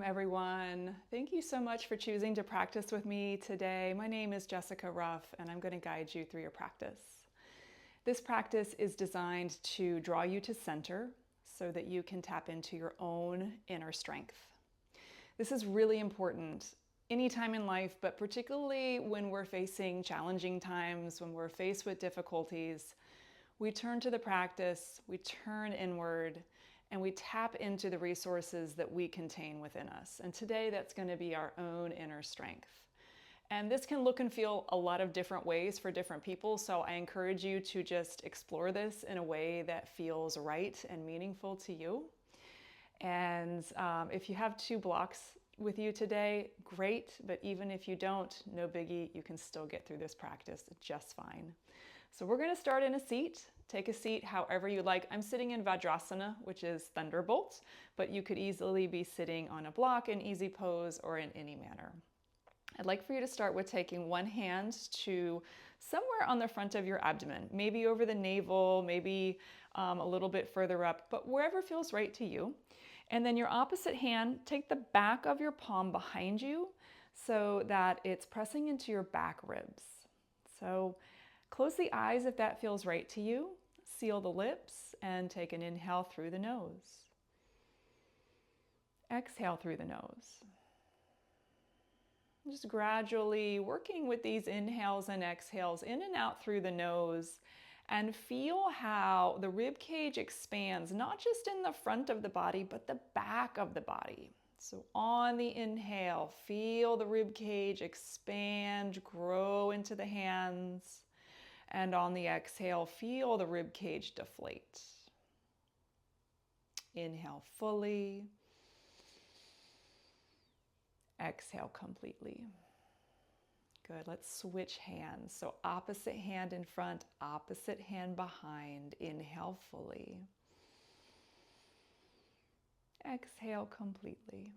everyone. Thank you so much for choosing to practice with me today. My name is Jessica Ruff, and I'm going to guide you through your practice. This practice is designed to draw you to center so that you can tap into your own inner strength. This is really important anytime in life, but particularly when we're facing challenging times, when we're faced with difficulties. We turn to the practice, we turn inward, and we tap into the resources that we contain within us. And today that's going to be our own inner strength. And this can look and feel a lot of different ways for different people, so I encourage you to just explore this in a way that feels right and meaningful to you. And if you have 2 blocks with you today, great, but even if you don't, no biggie, you can still get through this practice just fine. So we're going to start in a seat. Take a seat however you like. I'm sitting in Vajrasana, which is Thunderbolt, but you could easily be sitting on a block in easy pose or in any manner. I'd like for you to start with taking one hand to somewhere on the front of your abdomen, maybe over the navel, maybe a little bit further up, but wherever feels right to you. And then your opposite hand, take the back of your palm behind you so that it's pressing into your back ribs. So close the eyes if that feels right to you. Seal the lips and take an inhale through the nose. Exhale through the nose. Just gradually working with these inhales and exhales in and out through the nose, and feel how the rib cage expands, not just in the front of the body, but the back of the body. So on the inhale, feel the rib cage expand, grow into the hands. And on the exhale, feel the rib cage deflate. Inhale fully. Exhale completely. Good. Let's switch hands. So opposite hand in front, opposite hand behind. Inhale fully. Exhale completely.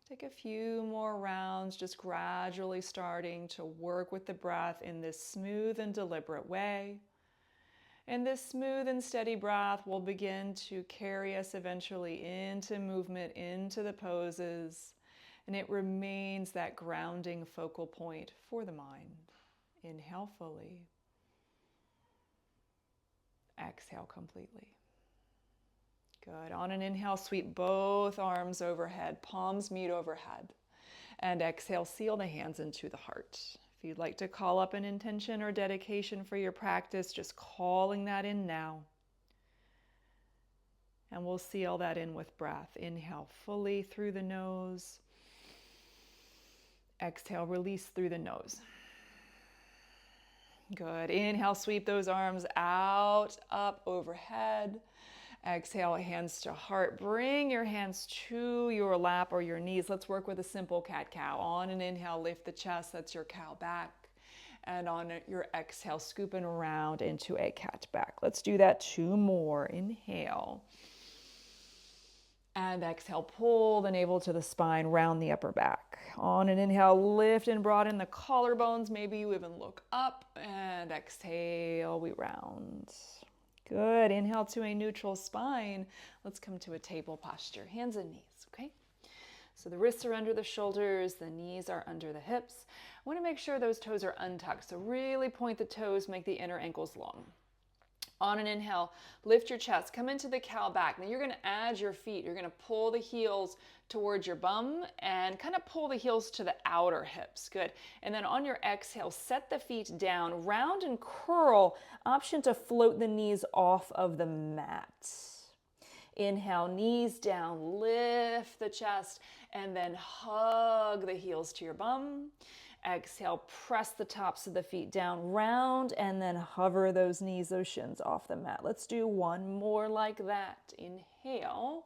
Take a few more rounds, just gradually starting to work with the breath in this smooth and deliberate way. And this smooth and steady breath will begin to carry us eventually into movement, into the poses. And it remains that grounding focal point for the mind. Inhale fully. Exhale completely. Good. On an inhale, sweep both arms overhead, palms meet overhead. And exhale, seal the hands into the heart. If you'd like to call up an intention or dedication for your practice, just calling that in now. And we'll seal that in with breath. Inhale fully through the nose. Exhale, release through the nose. Good. Inhale, sweep those arms out, up, overhead. Exhale, hands to heart. Bring your hands to your lap or your knees. Let's work with a simple cat-cow. On an inhale, lift the chest. That's your cow back. And on your exhale, scooping around into a cat back. Let's do that 2 more. Inhale. And exhale, pull the navel to the spine, round the upper back. On an inhale, lift and broaden the collarbones. Maybe you even look up. And exhale, we round. Good. Inhale to a neutral spine. Let's come to a table posture. Hands and knees, okay? So the wrists are under the shoulders, the knees are under the hips. I want to make sure those toes are untucked. So really point the toes, make the inner ankles long. On an inhale, lift your chest, come into the cow back. Now you're going to add your feet. You're going to pull the heels towards your bum and kind of pull the heels to the outer hips. Good. And then on your exhale, set the feet down, round and curl. Option to float the knees off of the mat. Inhale, knees down, lift the chest, and then hug the heels to your bum. Exhale, press the tops of the feet down, round, and then hover those knees, those shins off the mat. Let's do 1 more like that. Inhale,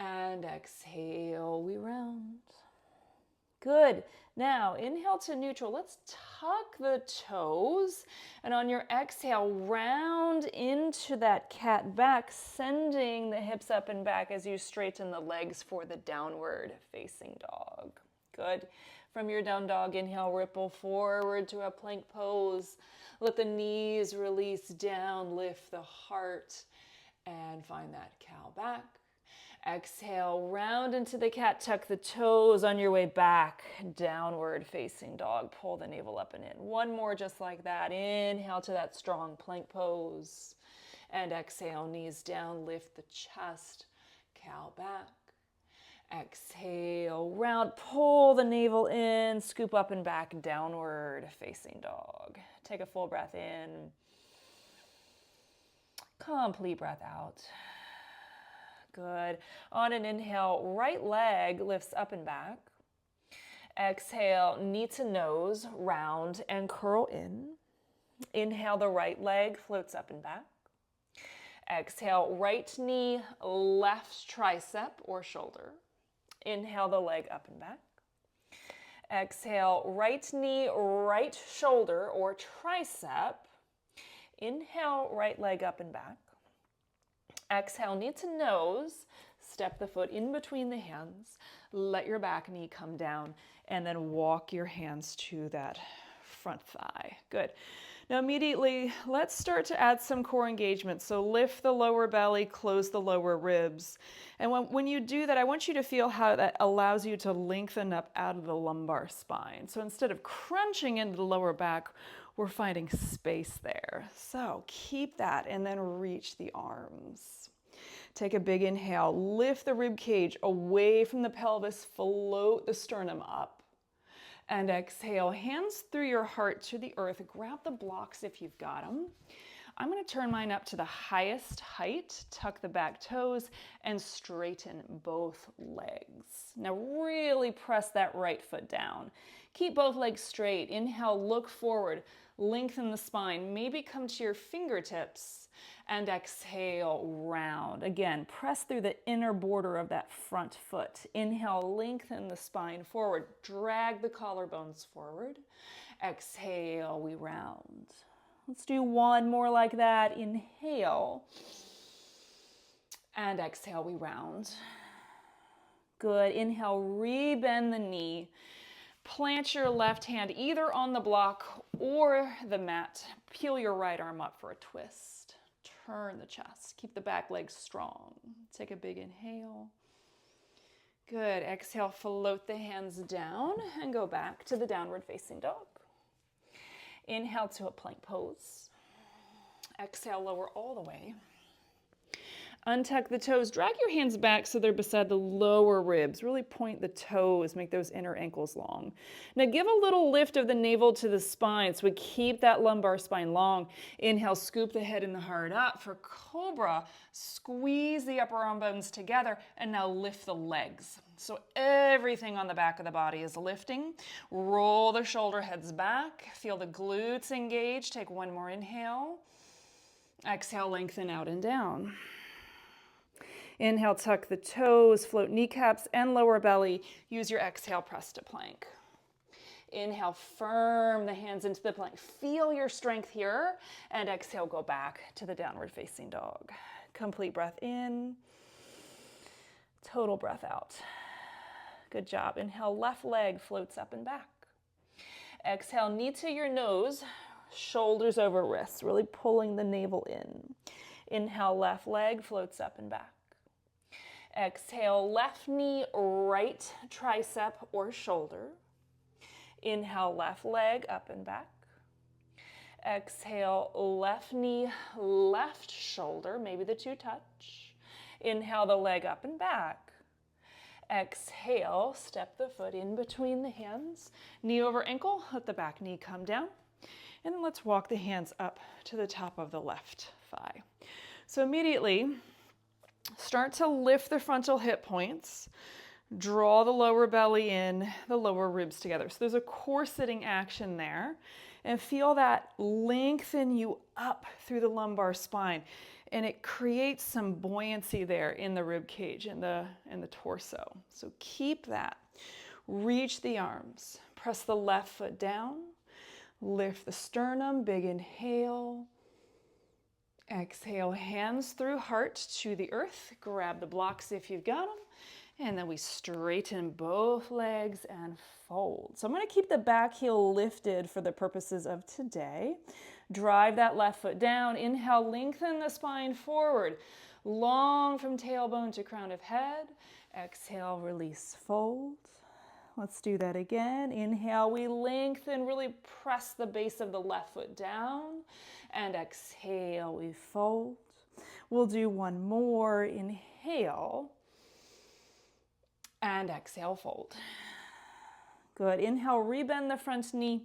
and exhale, we round. Good. Now, inhale to neutral. Let's tuck the toes, and on your exhale, round into that cat back, sending the hips up and back as you straighten the legs for the downward facing dog. Good. From your down dog, inhale, ripple forward to a plank pose. Let the knees release down, lift the heart, and find that cow back. Exhale, round into the cat, tuck the toes on your way back, downward facing dog. Pull the navel up and in. One more just like that. Inhale to that strong plank pose. And exhale, knees down, lift the chest, cow back. Exhale, round, pull the navel in, scoop up and back, downward facing dog. Take a full breath in. Complete breath out. Good. On an inhale, right leg lifts up and back. Exhale, knee to nose, round and curl in. Inhale, the right leg floats up and back. Exhale, right knee, left tricep or shoulder. Inhale the leg up and back. Exhale, right knee, right shoulder or tricep. Inhale, right leg up and back. Exhale, knee to nose. Step the foot in between the hands. Let your back knee come down and then walk your hands to that front thigh. Good. Now immediately, let's start to add some core engagement. So lift the lower belly, close the lower ribs. And when you do that, I want you to feel how that allows you to lengthen up out of the lumbar spine. So instead of crunching into the lower back, we're finding space there. So keep that and then reach the arms. Take a big inhale, lift the rib cage away from the pelvis, float the sternum up. And exhale, hands through your heart to the earth. Grab the blocks if you've got them. I'm going to turn mine up to the highest height, tuck the back toes, and straighten both legs. Now really press that right foot down. Keep both legs straight. Inhale, look forward, lengthen the spine. Maybe come to your fingertips. And exhale, round. Again, press through the inner border of that front foot. Inhale, lengthen the spine forward. Drag the collarbones forward. Exhale, we round. Let's do one more like that. Inhale. And exhale, we round. Good. Inhale, rebend the knee. Plant your left hand either on the block or the mat. Peel your right arm up for a twist. Turn the chest. Keep the back leg strong. Take a big inhale. Good. Exhale, float the hands down and go back to the downward facing dog. Inhale to a plank pose. Exhale, lower all the way. Untuck the toes. Drag your hands back so they're beside the lower ribs. Really point the toes. Make those inner ankles long. Now give a little lift of the navel to the spine so we keep that lumbar spine long. Inhale, scoop the head and the heart up for cobra. Squeeze the upper arm bones together and now lift the legs. So everything on the back of the body is lifting. Roll the shoulder heads back. Feel the glutes engage. Take one more inhale. Exhale, lengthen out and down. Inhale, tuck the toes, float kneecaps and lower belly. Use your exhale, press to plank. Inhale, firm the hands into the plank. Feel your strength here. And exhale, go back to the downward facing dog. Complete breath in. Total breath out. Good job. Inhale, left leg floats up and back. Exhale, knee to your nose, shoulders over wrists, really pulling the navel in. Inhale, left leg floats up and back. Exhale, left knee, right tricep or shoulder. Inhale, left leg up and back. Exhale, left knee, left shoulder, maybe the two touch. Inhale the leg up and back. Exhale, step the foot in between the hands. Knee over ankle, let the back knee come down. And then let's walk the hands up to the top of the left thigh. So immediately, start to lift the frontal hip points. Draw the lower belly in, the lower ribs together. So there's a core sitting action there. And feel that lengthen you up through the lumbar spine. And it creates some buoyancy there in the rib cage and the torso. So keep that. Reach the arms. Press the left foot down. Lift the sternum. Big inhale. Exhale, hands through heart to the earth. Grab the blocks if you've got them. And then we straighten both legs and fold. So I'm going to keep the back heel lifted for the purposes of today. Drive that left foot down. Inhale, lengthen the spine forward. Long from tailbone to crown of head. Exhale, release, fold. Let's do that again. Inhale, we lengthen, really press the base of the left foot down. And exhale, we fold. We'll do one more. Inhale. And exhale, fold. Good. Inhale, rebend the front knee.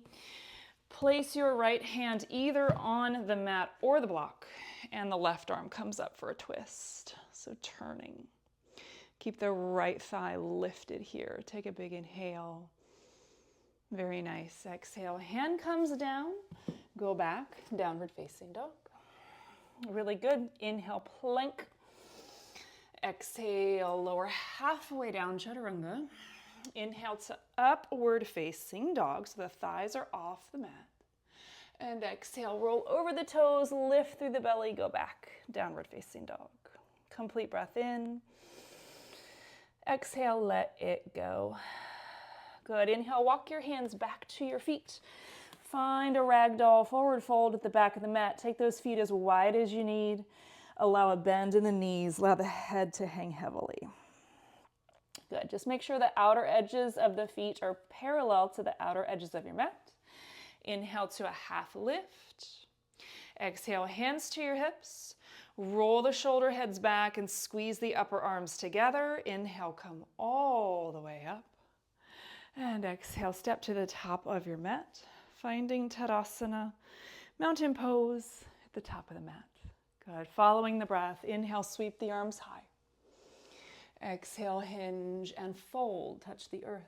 Place your right hand either on the mat or the block, and the left arm comes up for a twist. So turning. Keep the right thigh lifted here. Take a big inhale. Very nice. Exhale, hand comes down. Go back, downward facing dog. Really good. Inhale, plank. Exhale, lower halfway down, chaturanga. Inhale to upward facing dog, so the thighs are off the mat. And exhale, roll over the toes, lift through the belly, go back, downward facing dog. Complete breath in. Exhale, let it go. Good. Inhale, walk your hands back to your feet. Find a ragdoll, forward fold at the back of the mat. Take those feet as wide as you need. Allow a bend in the knees. Allow the head to hang heavily. Good. Just make sure the outer edges of the feet are parallel to the outer edges of your mat. Inhale to a half lift. Exhale, hands to your hips. Roll the shoulder heads back and squeeze the upper arms together. Inhale, come all the way up. And exhale, step to the top of your mat. Finding Tadasana, mountain pose at the top of the mat. Good. Following the breath, inhale, sweep the arms high. Exhale, hinge and fold, touch the earth.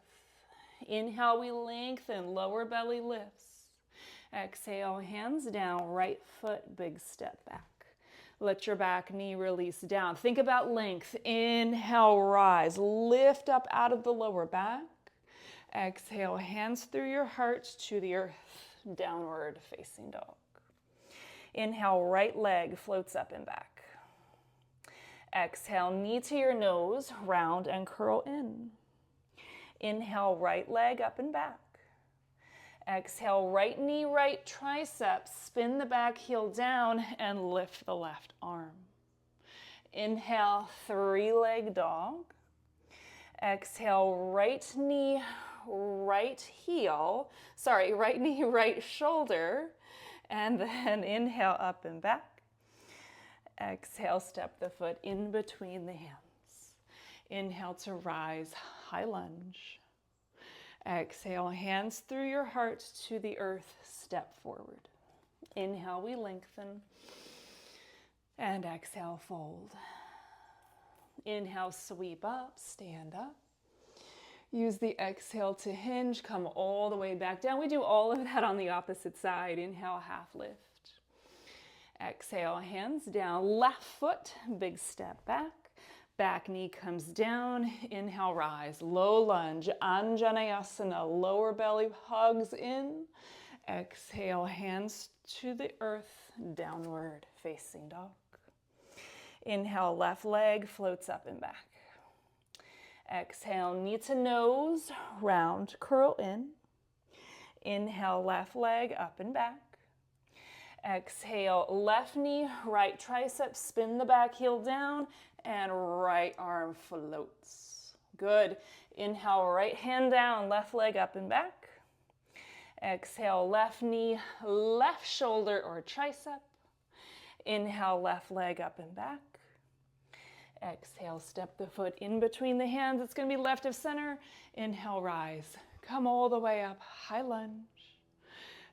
Inhale, we lengthen, lower belly lifts. Exhale, hands down, right foot, big step back. Let your back knee release down. Think about length. Inhale, rise, lift up out of the lower back. Exhale, hands through your heart to the earth, downward facing dog. Inhale, right leg floats up and back. Exhale, knee to your nose, round and curl in. Inhale, right leg up and back. Exhale, right knee, right tricep, spin the back heel down and lift the left arm. Inhale, three-leg dog. Exhale, right knee, right shoulder, and then inhale up and back. Exhale, step the foot in between the hands. Inhale to rise, high lunge. Exhale, hands through your heart to the earth, step forward. Inhale, we lengthen. And exhale, fold. Inhale, sweep up, stand up. Use the exhale to hinge, come all the way back down. We do all of that on the opposite side. Inhale, half lift. Exhale, hands down, left foot, big step back. Back knee comes down. Inhale, rise, low lunge, Anjaneyasana, lower belly hugs in. Exhale, hands to the earth, downward facing dog. Inhale, left leg floats up and back. Exhale, knee to nose, round, curl in. Inhale, left leg up and back. Exhale, left knee, right tricep, spin the back heel down, and right arm floats. Good. Inhale, right hand down, left leg up and back. Exhale, left knee, left shoulder or tricep. Inhale, left leg up and back. Exhale, step the foot in between the hands. It's going to be left of center. Inhale, rise. Come all the way up, high lunge.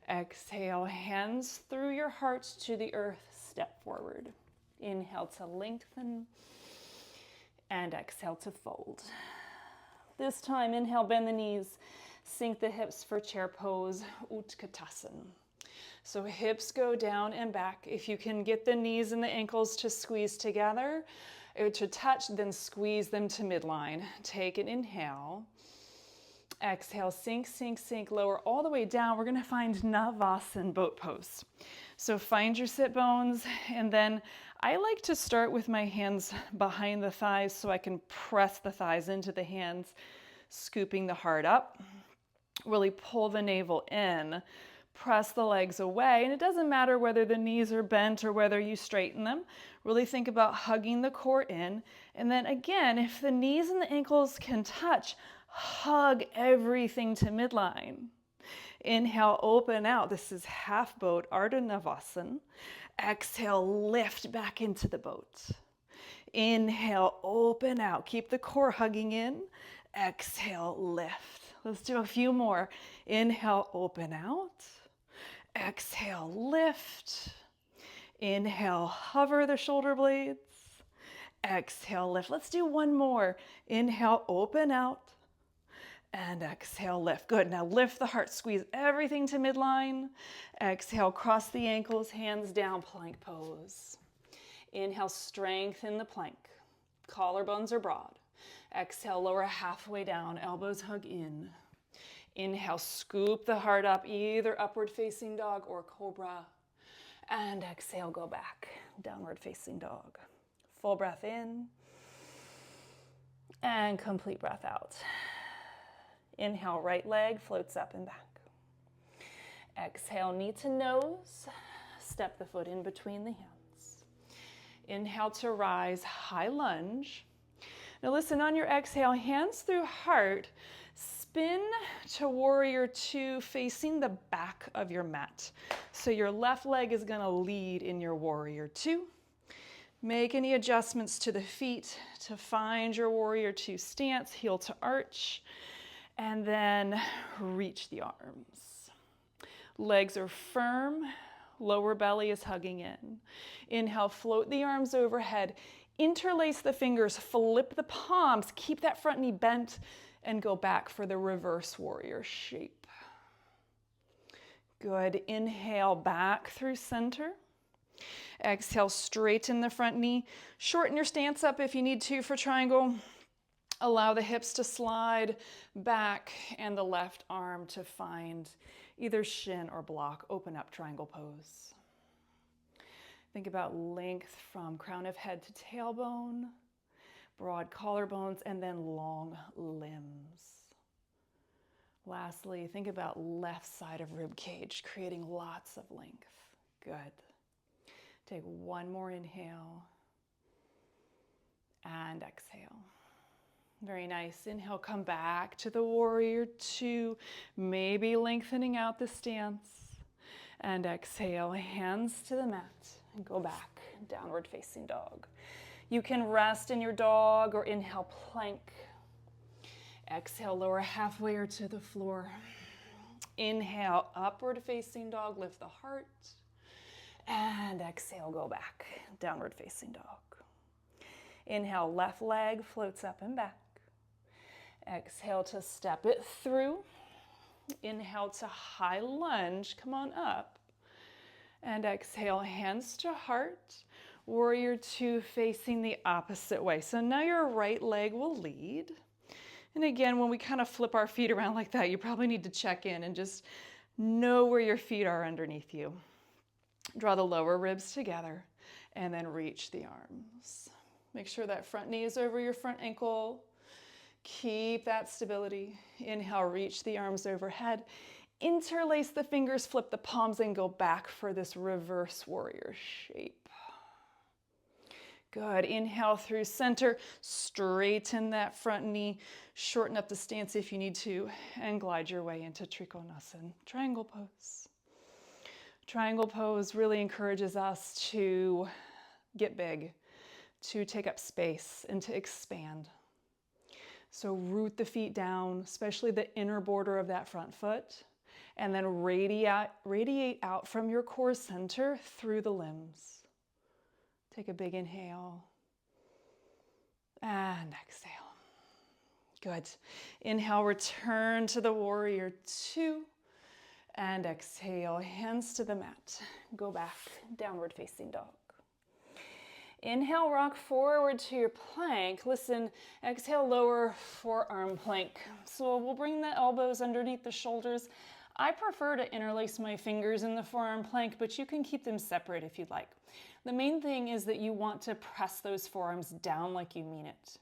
Exhale, hands through your heart to the earth, step forward. Inhale to lengthen, and exhale to fold. This time, inhale, bend the knees, sink the hips for chair pose, Utkatasana. So hips go down and back. If you can get the knees and the ankles to squeeze together, to touch, then squeeze them to midline. Take an inhale. Exhale, sink, sink, sink, lower all the way down. We're going to find Navasana, boat pose. So find your sit bones, and then I like to start with my hands behind the thighs so I can press the thighs into the hands, scooping the heart up. Really pull the navel in. Press the legs away, and it doesn't matter whether the knees are bent or whether you straighten them. Really think about hugging the core in. And then again, if the knees and the ankles can touch, hug everything to midline. Inhale, open out. This is half boat, Ardha Navasana. Exhale, lift back into the boat. Inhale, open out. Keep the core hugging in. Exhale, lift. Let's do a few more. Inhale, open out. Exhale, lift. Inhale, hover the shoulder blades. Exhale, lift. Let's do one more. Inhale, open out. And exhale, lift. Good. Now lift the heart, squeeze everything to midline. Exhale, cross the ankles, hands down, plank pose. Inhale, strengthen the plank. Collarbones are broad. Exhale, lower halfway down, elbows hug in. Inhale, scoop the heart up, either upward facing dog or cobra. And exhale, go back, downward facing dog. Full breath in. And complete breath out. Inhale, right leg floats up and back. Exhale, knee to nose. Step the foot in between the hands. Inhale to rise, high lunge. Now listen, on your exhale, hands through heart, spin to warrior two, facing the back of your mat. So your left leg is gonna lead in your warrior two. Make any adjustments to the feet to find your warrior two stance, heel to arch, and then reach the arms. Legs are firm, lower belly is hugging in. Inhale, float the arms overhead. Interlace the fingers, flip the palms, keep that front knee bent, and go back for the reverse warrior shape. Good. Inhale, back through center. Exhale, straighten the front knee. Shorten your stance up if you need to for triangle. Allow the hips to slide back and the left arm to find either shin or block. Open up triangle pose. Think about length from crown of head to tailbone, broad collarbones, and then long limbs. Lastly, think about left side of rib cage, creating lots of length. Good. Take one more inhale and exhale. Very nice. Inhale, come back to the warrior two, maybe lengthening out the stance. And exhale, hands to the mat and go back, downward facing dog. You can rest in your dog or inhale, plank. Exhale, lower halfway or to the floor. Inhale, upward facing dog, lift the heart. And exhale, go back, downward facing dog. Inhale, left leg floats up and back. Exhale to step it through. Inhale to high lunge, come on up. And exhale, hands to heart. Warrior two facing the opposite way. So now your right leg will lead. And again, when we kind of flip our feet around like that, you probably need to check in and just know where your feet are underneath you. Draw the lower ribs together and then reach the arms. Make sure that front knee is over your front ankle. Keep that stability. Inhale, reach the arms overhead. Interlace the fingers, flip the palms, and go back for this reverse warrior shape. Good. Inhale through center. Straighten that front knee. Shorten up the stance if you need to, and glide your way into Trikonasana, triangle pose. Triangle pose really encourages us to get big, to take up space, and to expand. So root the feet down, especially the inner border of that front foot, and then radiate out from your core center through the limbs. Take a big inhale and exhale. Good. Inhale, return to the warrior two, and exhale, hands to the mat. Go back, downward facing dog. Inhale, rock forward to your plank. Listen, exhale, lower forearm plank. So we'll bring the elbows underneath the shoulders. I prefer to interlace my fingers in the forearm plank, but you can keep them separate if you'd like. The main thing is that you want to press those forearms down like you mean it.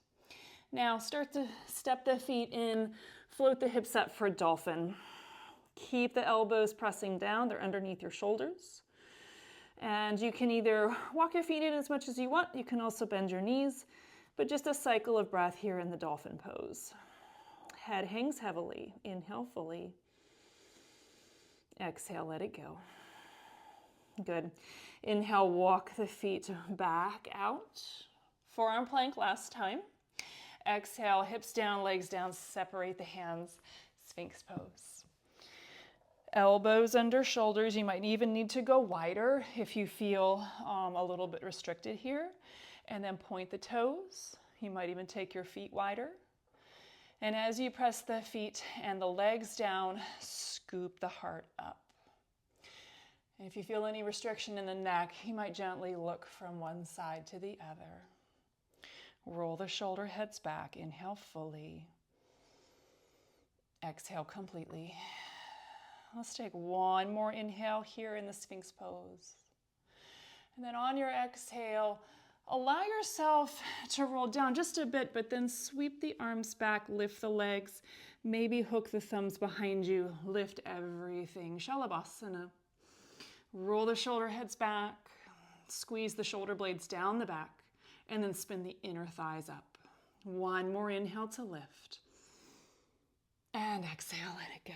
Now start to step the feet in, float the hips up for dolphin. Keep the elbows pressing down. They're underneath your shoulders. And you can either walk your feet in as much as you want. You can also bend your knees, but just a cycle of breath here in the dolphin pose. Head hangs heavily. Inhale fully. Exhale, let it go. Good. Inhale, walk the feet back out. Forearm plank last time. Exhale, hips down, legs down, separate the hands, Sphinx pose. Elbows under shoulders. You might even need to go wider if you feel a little bit restricted here. And then point the toes. You might even take your feet wider. And as you press the feet and the legs down, scoop the heart up. And if you feel any restriction in the neck, you might gently look from one side to the other. Roll the shoulder heads back. Inhale fully. Exhale completely. Let's take one more inhale here in the Sphinx pose. And then on your exhale, allow yourself to roll down just a bit, but then sweep the arms back, lift the legs, maybe hook the thumbs behind you, lift everything. Shalabhasana. Roll the shoulder heads back, squeeze the shoulder blades down the back, and then spin the inner thighs up. One more inhale to lift. And exhale, let it go.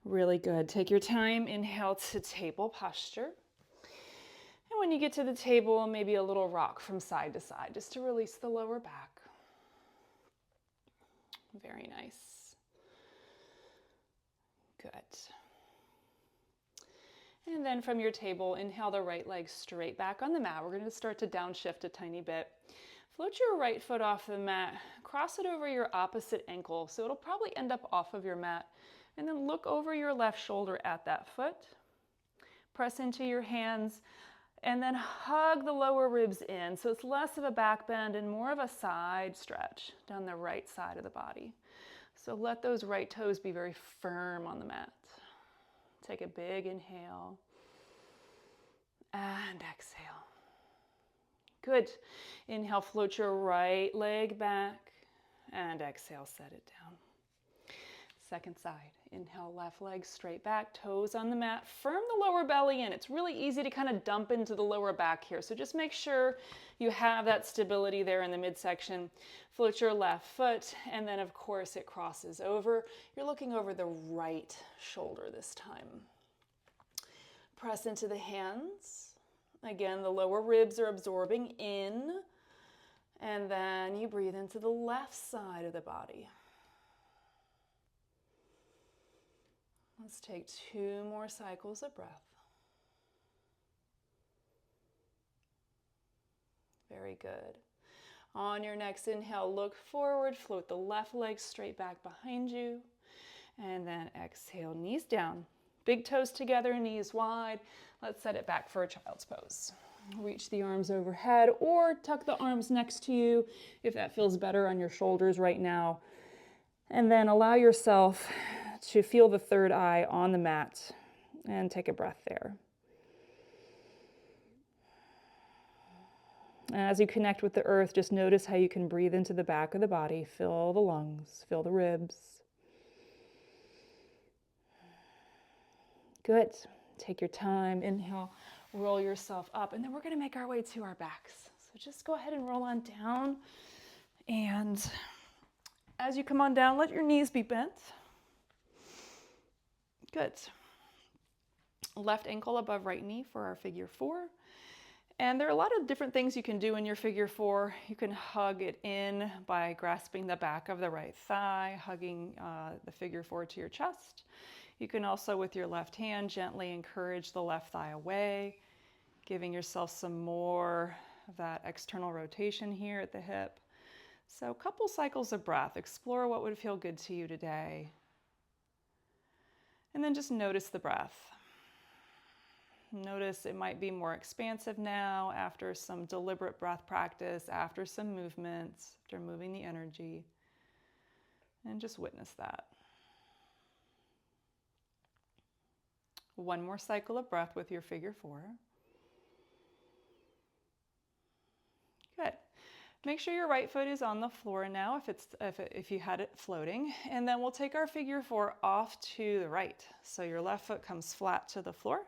Really good. Take your time. Inhale to table posture. And when you get to the table, maybe a little rock from side to side, just to release the lower back. Very nice. Good. And then from your table, inhale the right leg straight back on the mat. We're going to start to downshift a tiny bit. Float your right foot off the mat. Cross it over your opposite ankle. So it'll probably end up off of your mat. And then look over your left shoulder at that foot. Press into your hands. And then hug the lower ribs in. So it's less of a back bend and more of a side stretch down the right side of the body. So let those right toes be very firm on the mat. Take a big inhale. And exhale. Good. Inhale, float your right leg back. And exhale, set it down. Second side. Inhale, left leg straight back, toes on the mat. Firm the lower belly in. It's really easy to kind of dump into the lower back here. So just make sure you have that stability there in the midsection. Float your left foot, and then of course it crosses over. You're looking over the right shoulder this time. Press into the hands. Again, the lower ribs are absorbing in. And then you breathe into the left side of the body. Let's take 2 more cycles of breath. Very good. On your next inhale, look forward, float the left leg straight back behind you, and then exhale, knees down. Big toes together, knees wide. Let's set it back for a child's pose. Reach the arms overhead or tuck the arms next to you if that feels better on your shoulders right now. And then allow yourself to feel the third eye on the mat and take a breath there. As you connect with the earth, just notice how you can breathe into the back of the body, fill the lungs, fill the ribs. Good. Take your time. Inhale, roll yourself up, and then we're going to make our way to our backs. So just go ahead and roll on down. And as you come on down, let your knees be bent. Good. Left ankle above right knee for our figure 4. And there are a lot of different things you can do in your figure 4. You can hug it in by grasping the back of the right thigh, hugging the figure 4 to your chest. You can also, with your left hand, gently encourage the left thigh away, giving yourself some more of that external rotation here at the hip. So a couple cycles of breath. Explore what would feel good to you today. And then just notice the breath. Notice it might be more expansive now after some deliberate breath practice, after some movements, after moving the energy. And just witness that. One more cycle of breath with your figure 4. Good. Make sure your right foot is on the floor now if you had it floating. And then we'll take our figure 4 off to the right. So your left foot comes flat to the floor.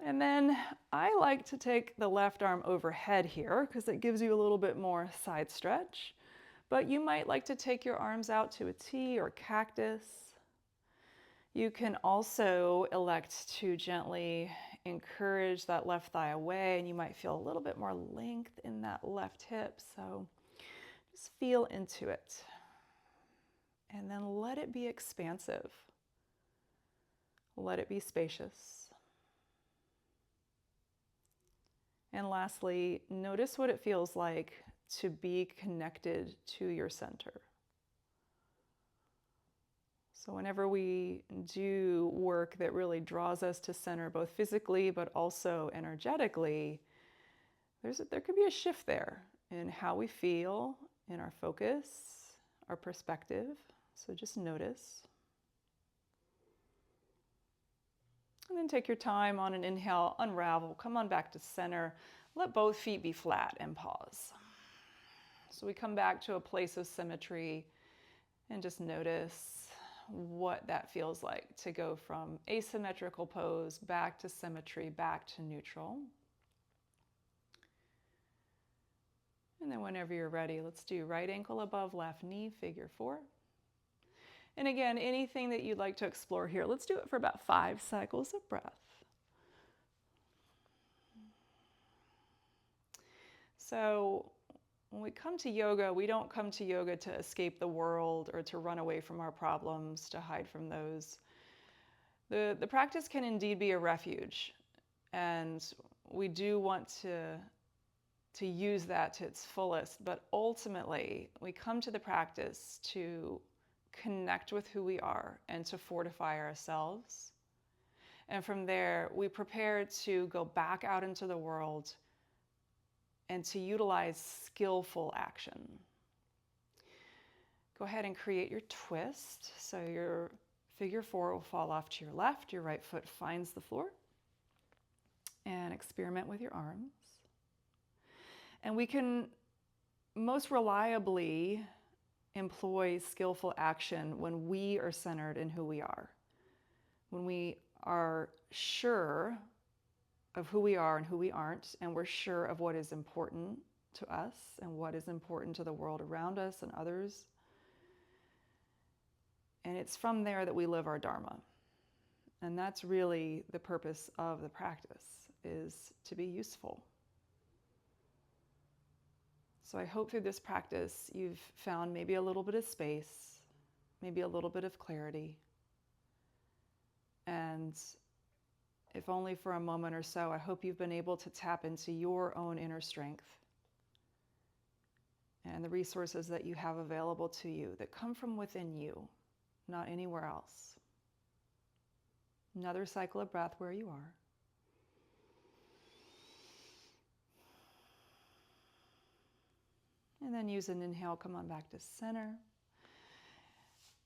And then I like to take the left arm overhead here because it gives you a little bit more side stretch. But you might like to take your arms out to a T or cactus. You can also elect to gently encourage that left thigh away, and you might feel a little bit more length in that left hip. So just feel into it. And then let it be expansive. Let it be spacious. And lastly, notice what it feels like to be connected to your center. So whenever we do work that really draws us to center, both physically but also energetically, there could be a shift there in how we feel, in our focus, our perspective. So just notice. And then take your time on an inhale, unravel, come on back to center. Let both feet be flat and pause. So we come back to a place of symmetry and just notice what that feels like to go from asymmetrical pose back to symmetry, back to neutral. And then whenever you're ready, let's do right ankle above left knee, figure 4. And again, anything that you'd like to explore here, let's do it for about 5 cycles of breath. So when we come to yoga, we don't come to yoga to escape the world or to run away from our problems, to hide from those. The practice can indeed be a refuge, and we do want to use that to its fullest, but ultimately we come to the practice to connect with who we are and to fortify ourselves. And from there, we prepare to go back out into the world and to utilize skillful action. Go ahead and create your twist. So your figure 4 will fall off to your left, your right foot finds the floor, and experiment with your arms. And we can most reliably employ skillful action when we are centered in who we are. When we are sure of who we are and who we aren't, and we're sure of what is important to us and what is important to the world around us and others. And it's from there that we live our Dharma. And that's really the purpose of the practice, is to be useful. So I hope through this practice you've found maybe a little bit of space, maybe a little bit of clarity. And if only for a moment or so, I hope you've been able to tap into your own inner strength and the resources that you have available to you that come from within you, not anywhere else. Another cycle of breath where you are. And then use an inhale, come on back to center.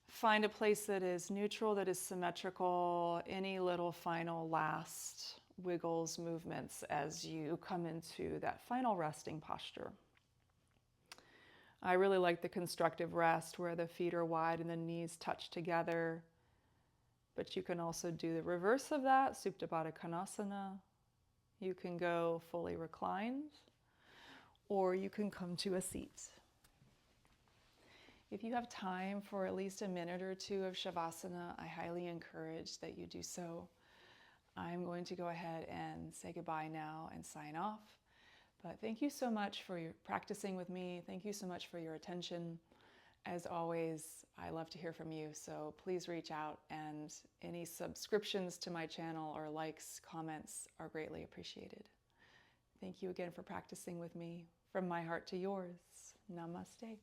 Find a place that is neutral, that is symmetrical, any little final last wiggles, movements as you come into that final resting posture. I really like the constructive rest where the feet are wide and the knees touch together. But you can also do the reverse of that, Supta Baddha Konasana. You can go fully reclined, or you can come to a seat. If you have time for at least a minute or two of Shavasana, I highly encourage that you do so. I'm going to go ahead and say goodbye now and sign off. But thank you so much for your practicing with me. Thank you so much for your attention. As always, I love to hear from you, so please reach out, and any subscriptions to my channel or likes, comments are greatly appreciated. Thank you again for practicing with me. From my heart to yours, namaste.